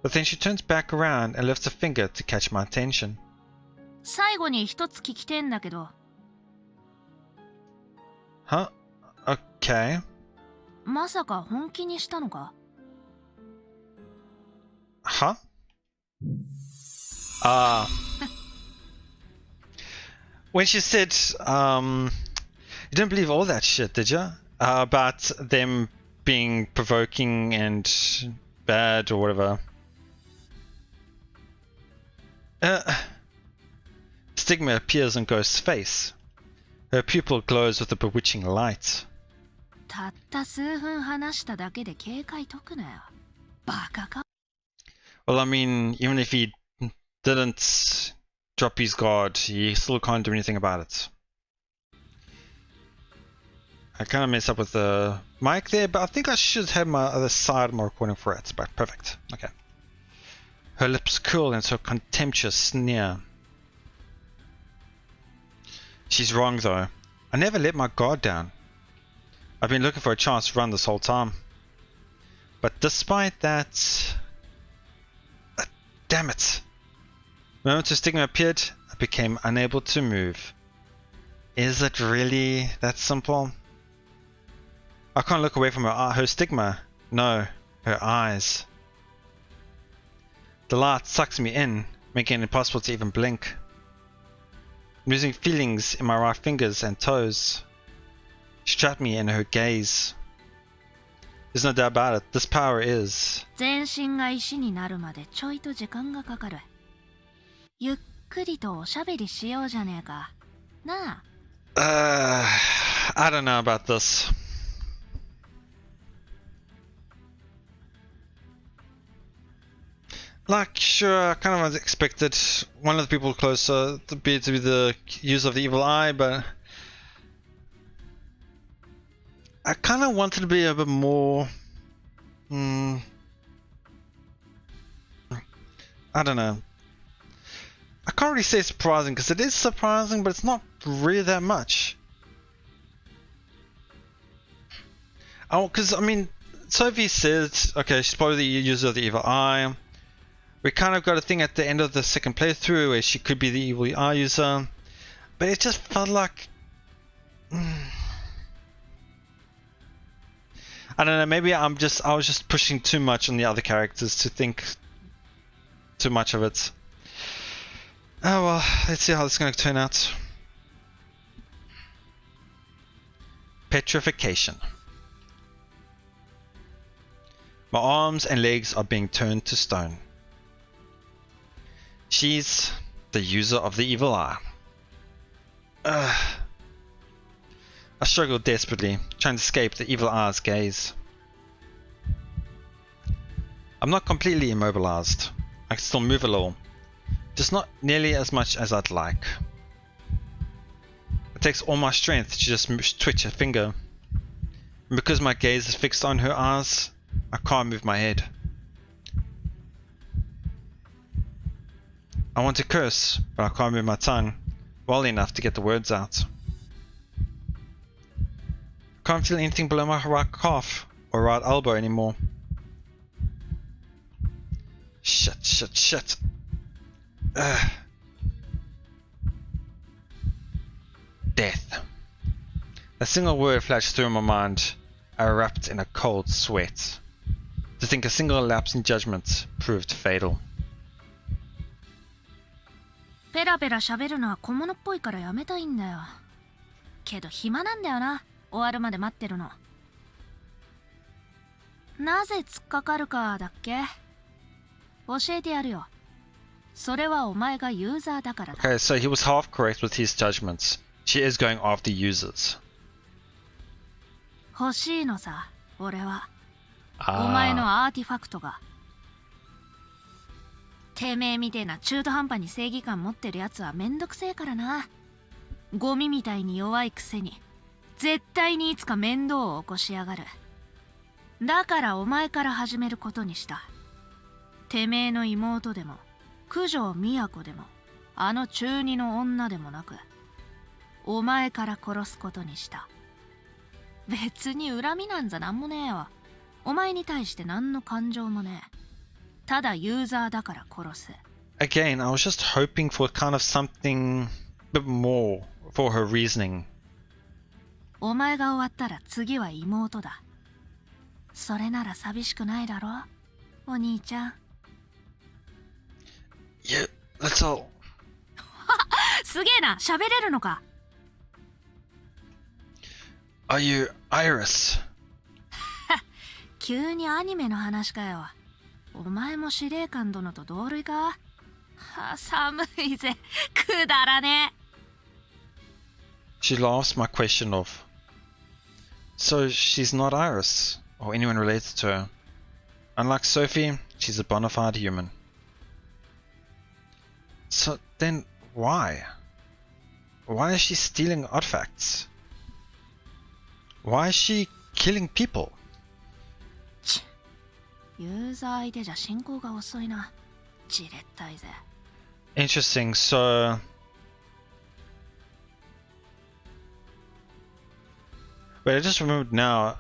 But then she turns back around and lifts a finger to catch my attention. 最後に一つ聞きてんだけど。Huh? Okay. まさか本気にしたのか？ Huh? When she said, you didn't believe all that shit, did you? About them being provoking and bad or whatever. Stigma appears on Ghost's face. Her pupil glows with a bewitching light. たった数分話しただけで警戒解くなよ。バカか。Well, I mean, even if he didn't drop his guard, he still can't do anything about it. I kind of messed up with the mic there, but I think I should have my other side of my recording for it. But perfect. Okay. Her lips curl into a contemptuous sneer. She's wrong, though. I never let my guard down. I've been looking for a chance to run this whole time. But despite that... damn it. The moment her stigma appeared, I became unable to move. Is it really that simple? I can't look away from her stigma. No, her eyes. The light sucks me in, making it impossible to even blink. I'm losing feelings in my right fingers and toes. She trapped me in her gaze. There's no doubt about it, this power is... 全身が石になるまでちょいと時間がかかる。ゆっくりとおしゃべりしようじゃねえか。なあ。I don't know about this. Like, sure, I kind of expected one of the people closer to be the user of the evil eye, but I kind of wanted to be a bit more. I don't know. I can't really say surprising because it is surprising, but it's not really that much. Because I mean, Sophie said, okay, she's probably the user of the evil eye. We kind of got a thing at the end of the second playthrough where she could be the evil eye user, but it just felt like I don't know. Maybe I was just pushing too much on the other characters to think too much of it. Oh well, let's see how this is going to turn out. Petrification. My arms and legs are being turned to stone. She's the user of the evil eye. I struggle desperately, trying to escape the evil eye's gaze. I'm not completely immobilized. I can still move a little, just not nearly as much as I'd like. It takes all my strength to just twitch a finger. And because my gaze is fixed on her eyes, I can't move my head. I want to curse, but I can't move my tongue well enough to get the words out. I can't feel anything below my right calf or right elbow anymore. Shit. Death. A single word flashed through my mind. I erupt in a cold sweat. To think a single lapse in judgment proved fatal. ペラペラ喋るのは小物っぽいからやめたいんだよ。けど暇なんだよな。終わるまで待ってるの。なぜ突っかかるかだっけ？教えてやるよ。それはお前がユーザーだからだ。Okay, so he was half correct with his judgments. She is going after users. 欲しいのさ、俺は。お前のアーティファクトが。てめえみてえな中途半端に正義感持ってるやつはめんどくせえからな。ゴミみたいに弱いくせに絶対にいつか面倒を起こしやがる。だからお前から始めることにした。てめえの妹でも九条都でもあの中二の女でもなく、お前から殺すことにした。別に恨みなんざなんもねえよ。お前に対して何の感情もねえ。ただユーザーだから殺す。Again, I was just hoping for kind of something a bit more for her reasoning. お前が終わったら次は妹だ。それなら寂しくないだろ、お兄ちゃん。Yeah, that's all. すげえな、喋れるのか。Are you Iris? 急にアニメの話かよ。お前も司令官殿と同類か？寒いぜ、くだらねえ。She laughs my question off. So she's not Iris, or anyone related to her. Unlike Sophie, she's a bona fide human. So then why? Why is she stealing artifacts? Why is she killing people? ユーザー相手じゃ進行が遅いな。じれったいぜ。Interesting, so... Wait, I just remembered now.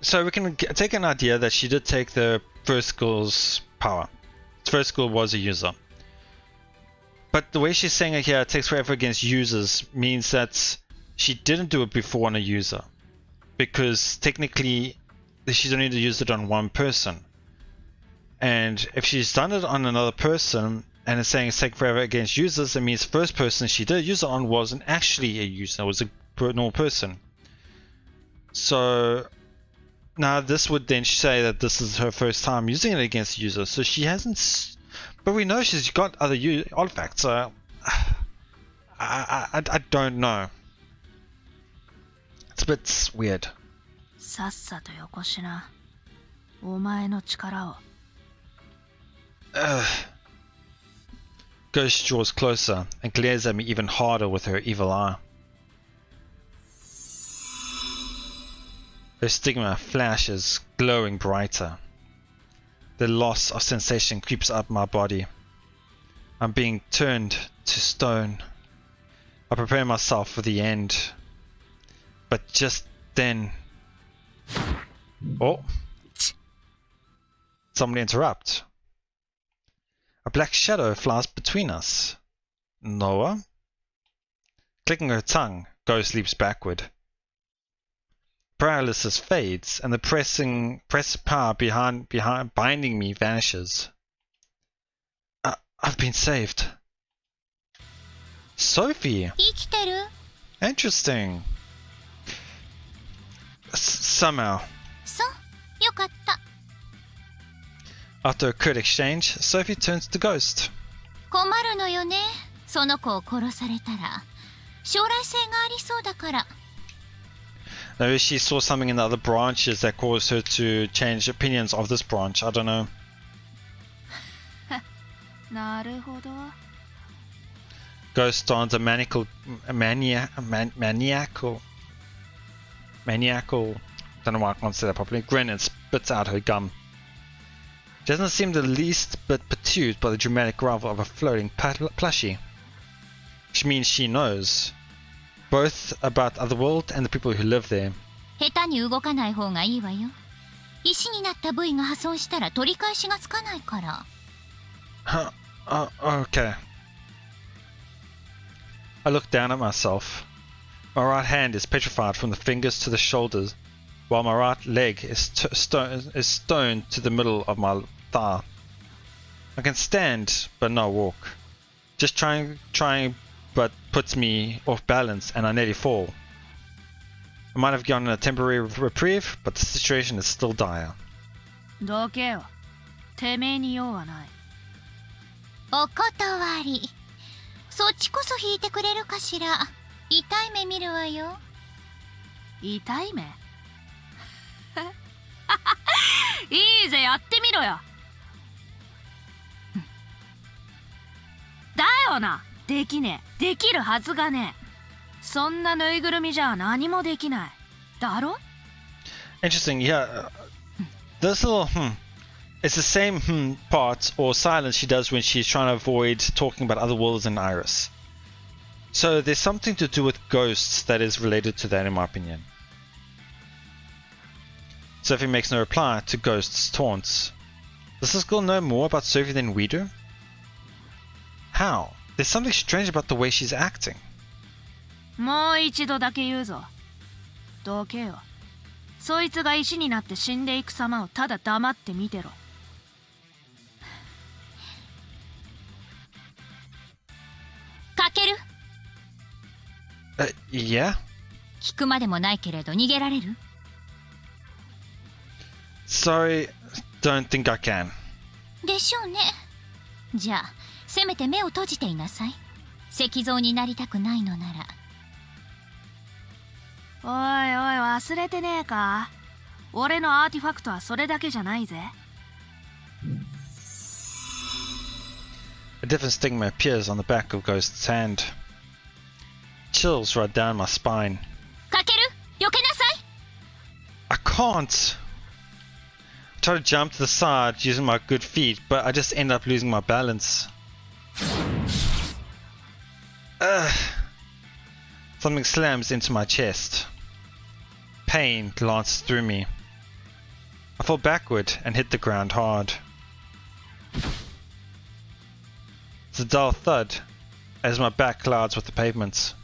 So we can take an idea that she did take the first girl's power. First girl was a user. But the way she's saying it here, it takes forever against users, means that she didn't do it before on a user. Because technically, she's only used it on one person. And if she's done it on another person, and it's saying it's taking forever against users, it means the first person she did use it on wasn't actually a user, it was a normal person. So now this would then say that this is her first time using it against users. So she hasn't, but we know she's got other artifacts. So I don't know. It's a bit weird. さっさとよこしな。お前の力を。Ghost draws closer and glares at me even harder with her evil eye. Her stigma flashes, glowing brighter. The loss of sensation creeps up my body. I'm being turned to stone. I prepare myself for the end. But just then... Oh! Somebody interrupt. A black shadow flies between us. Noah? Clicking her tongue, Ghost leaps backward. Paralysis fades, and the press power behind binding me vanishes. I've been saved. Sophie! 生きてる？ Interesting. Somehow. そう、よかった。After a curt exchange, Sophie turns to Ghost. 困るのよね。その子を殺されたら将来性がありそうだから。Maybe she saw something in the other branches that caused her to change opinions of this branch. I don't know. なるほど。Ghost dons a maniacal, don't know why I can't say that properly, grin and spits out her gum. She doesn't seem the least bit perturbed by the dramatic grovel of a floating plushie. Which means she knows both about Otherworld and the people who live there. 下手に動かない方がいいわよ。石になった部位が破損したら取り返しがつかないから。Okay. I look down at myself. My right hand is petrified from the fingers to the shoulders, while my right leg is stoned to the middle of my thigh. I can stand, but not walk. Just trying but puts me off balance and I nearly fall. I might have gotten a temporary reprieve, but the situation is still dire. どけよ。てめえに用はない。お断り。そっちこそ引いてくれるかしら。痛い目見るわよ。痛い目いいぜ、やってみろよ。だよな。できねえ。できるはずがねえ。そんなぬいぐるみじゃ何もできない。だろ? Interesting, yeah. This little it's the same part or silence she does when she's trying to avoid talking about other worlds in Iris. So there's something to do with ghosts that is related to that, in my opinion. Sophie makes no reply to Ghost's taunts. Does this girl know more about Sophie than we do? How? There's something strange about the way she's acting. もう一度だけ言うぞ。どけよ。そいつが石になって死んでいく様をただ黙って見てろ。かける? Yeah? 聞くまでもないけれど逃げられる? Sorry, don't think I can. でしょうね。じゃあ、せめて目を閉じていなさい。石像になりたくないのなら。おいおい、忘れてねえか？俺のアーティファクトはそれだけじゃないぜ。A different stigma appears on the back of Ghost's hand. Chills run down my spine. かける? 避けなさい! I can't! I try to jump to the side using my good feet, but I just end up losing my balance. Something slams into my chest. Pain glances through me. I fall backward and hit the ground hard. It's a dull thud as my back clouds with the pavement.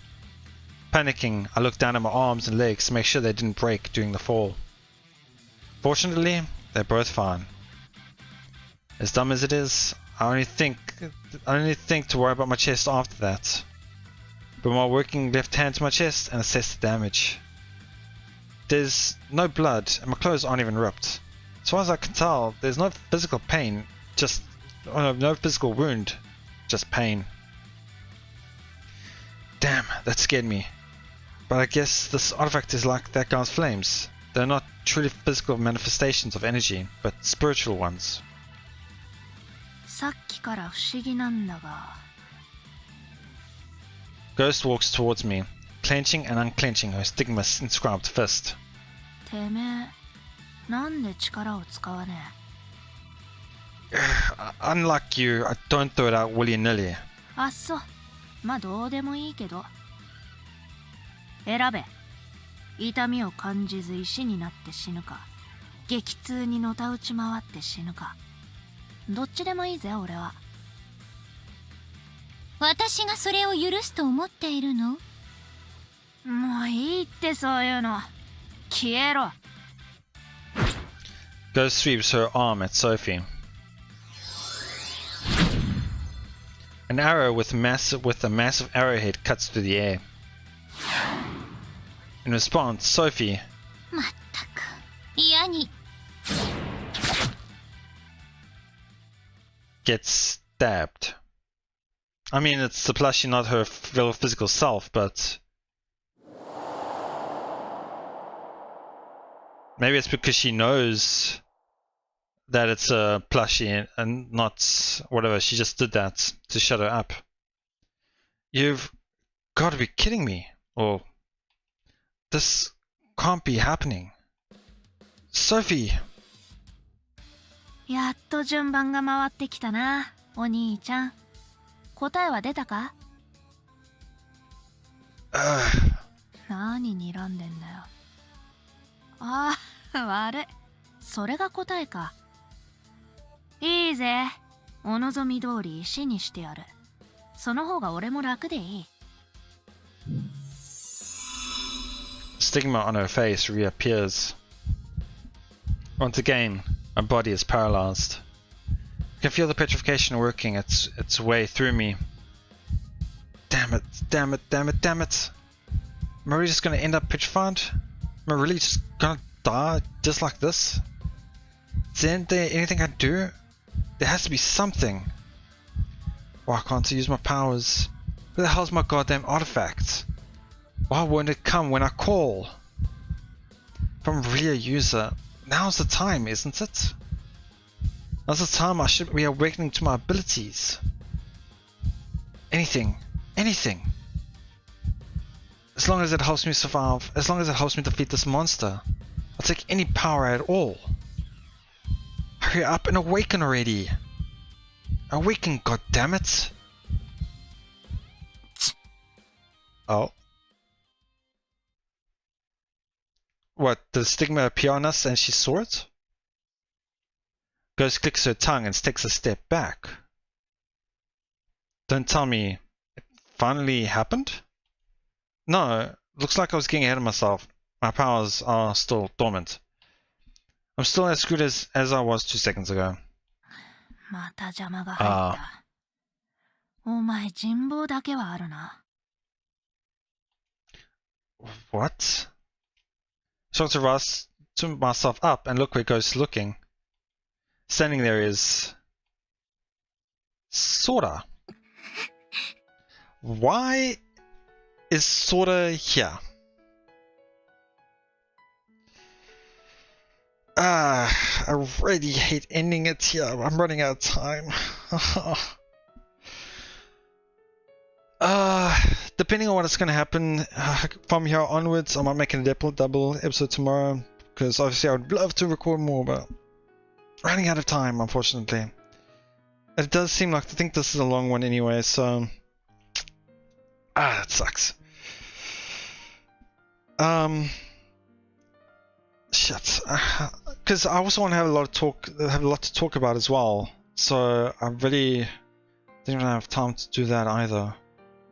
Panicking, I look down at my arms and legs to make sure they didn't break during the fall. Fortunately, they're both fine. As dumb as it is, I only think to worry about my chest after that. But while working left hand to my chest and assess the damage. There's no blood and my clothes aren't even ripped. As far as I can tell, there's no physical pain, no physical wound, just pain. Damn, that scared me. But I guess this artifact is like that guy's flames. They're not truly physical manifestations of energy, but spiritual ones. さっきから不思議なんだが。Ghost walks towards me, clenching and unclenching her stigma-inscribed fist. てめえ、なんで力を使わねえ? Unlike you, I don't throw it out willy-nilly. あっそ、まあどうでもいいけど。選べ。痛みを感じず石になって死ぬか、激痛にのたうち回って死ぬか。どっちでもいいぜ、俺は。私がそれを許すと思っているの? もういいってそういうの。消えろ。Ghost sweeps her arm at Sophie. An arrow with a massive arrowhead cuts through the air. In response, Sophie まったく嫌に gets stabbed. I mean, it's the plushie, not her real physical self, but maybe it's because she knows that it's a plushie and not whatever. She just did that to shut her up. You've got to be kidding me. Or this can't be happening. Sophie! やっと順番が回ってきたな、お兄ちゃん。答えは出たか？何睨んでんだよ。ああ、悪い。それが答えか。いいぜ。お望み通り石にしてやる。その方が俺も楽でいい。Stigma on her face reappears. Once again, my body is paralyzed. I can feel the petrification working its way through me. Damn it, damn it, damn it, damn it. Am I really just gonna end up petrified? Am I really just gonna die just like this? Isn't there anything I do? There has to be something. Why can't I use my powers? Where the hell's my goddamn artifact? Why won't it come when I call? If I'm really a user, now's the time, isn't it? Now's the time I should be awakening to my abilities. Anything. Anything. As long as it helps me survive, as long as it helps me defeat this monster, I'll take any power at all. Hurry up and awaken already. Awaken, goddammit. Oh. What, did the stigma appear on us and she saw it? Ghost clicks her tongue and takes a step back. Don't tell me it finally happened? No, looks like I was getting ahead of myself. My powers are still dormant. I'm still as good as I was 2 seconds ago. また邪魔が入った。お前人望だけはあるな。What? So to rush to myself up and look where Ghost's looking. Standing there is Sora. Why is Sora here? I really hate ending it here. I'm running out of time. Depending on what's going to happen from here onwards, I might make a double episode tomorrow, because obviously I would love to record more, but running out of time, unfortunately. It does seem like I think this is a long one anyway, so that sucks. Shit, because I also want to have a lot to talk about as well. So I really didn't even have time to do that either.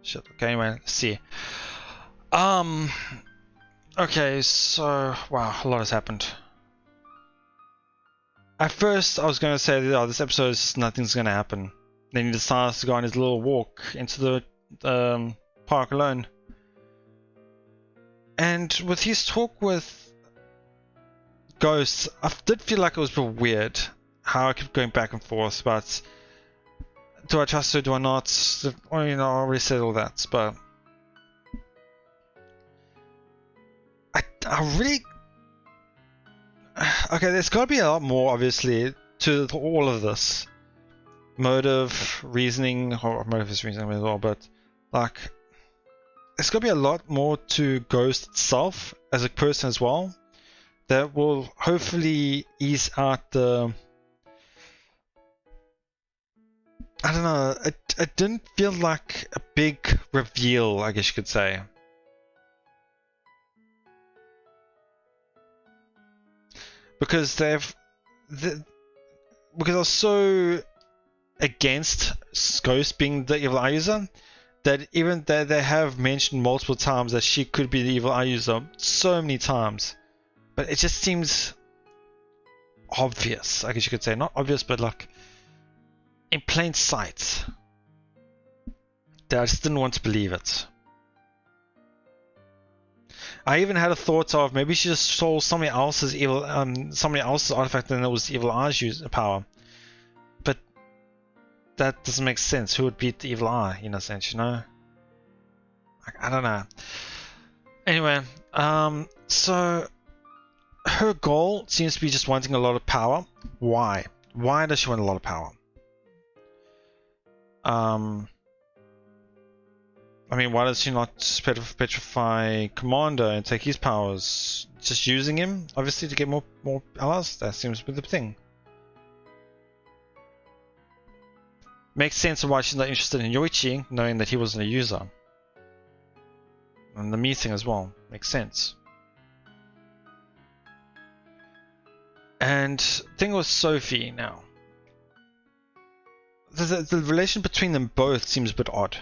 Shit. Okay. Anyway, let's see. Okay. So wow, a lot has happened. At first, I was going to say that this episode is nothing's going to happen. Then he decides to go on his little walk into the park alone. And with his talk with Ghost, I did feel like it was a bit weird how I kept going back and forth about, do I trust her, do I not? Well, you know, I already said all that, but I really... Okay, there's got to be a lot more, obviously, to all of this. Motive, reasoning, or motive is reasoning as well, but like, there's got to be a lot more to Ghost itself as a person as well, that will hopefully ease out the... I don't know, it didn't feel like a big reveal, I guess you could say. Because because I was so against Ghost being the evil eye user, that even that they have mentioned multiple times that she could be the evil eye user, so many times. But it just seems obvious, I guess you could say. Not obvious, but like in plain sight. That I just didn't want to believe it. I even had a thought of maybe she just stole somebody else's artifact and it was evil eye's power. But that doesn't make sense. Who would beat the evil eye in a sense, you know? Like, I don't know. Anyway, so her goal seems to be just wanting a lot of power. Why? Why does she want a lot of power? I mean, why does she not petrify Commander and take his powers? Just using him, obviously, to get more allies? That seems to be the thing. Makes sense of why she's not interested in Yoichi, knowing that he wasn't a user. And the me thing as well. Makes sense. And thing with Sophie now. The relation between them both seems a bit odd.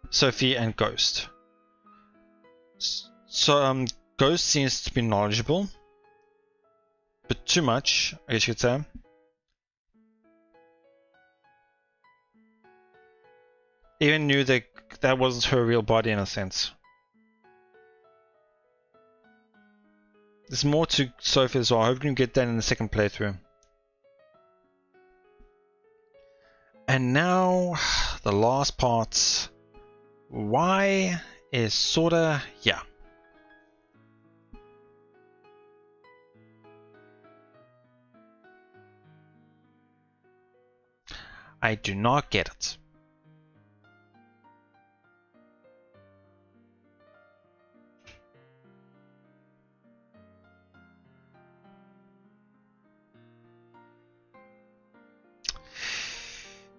Sophie and Ghost. So Ghost seems to be knowledgeable, but too much, I guess you could say. Even knew that that wasn't her real body in a sense. There's more to Sophie as well. I hope you get that in the second playthrough. And now, the last part. Why is sorta here? I do not get it.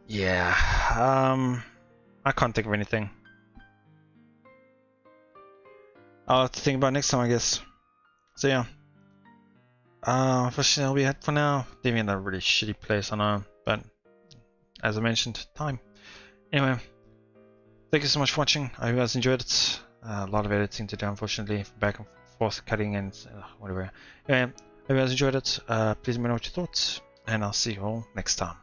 Yeah, I can't think of anything. I'll have to think about it next time, I guess. So yeah. Unfortunately, that'll be it for now. Leaving in a really shitty place, I know, but as I mentioned, time. Anyway, thank you so much for watching. I hope you guys enjoyed it. A lot of editing to do, unfortunately, back and forth, cutting and whatever. Anyway, I hope you guys enjoyed it. Please let me know what you thought, and I'll see you all next time.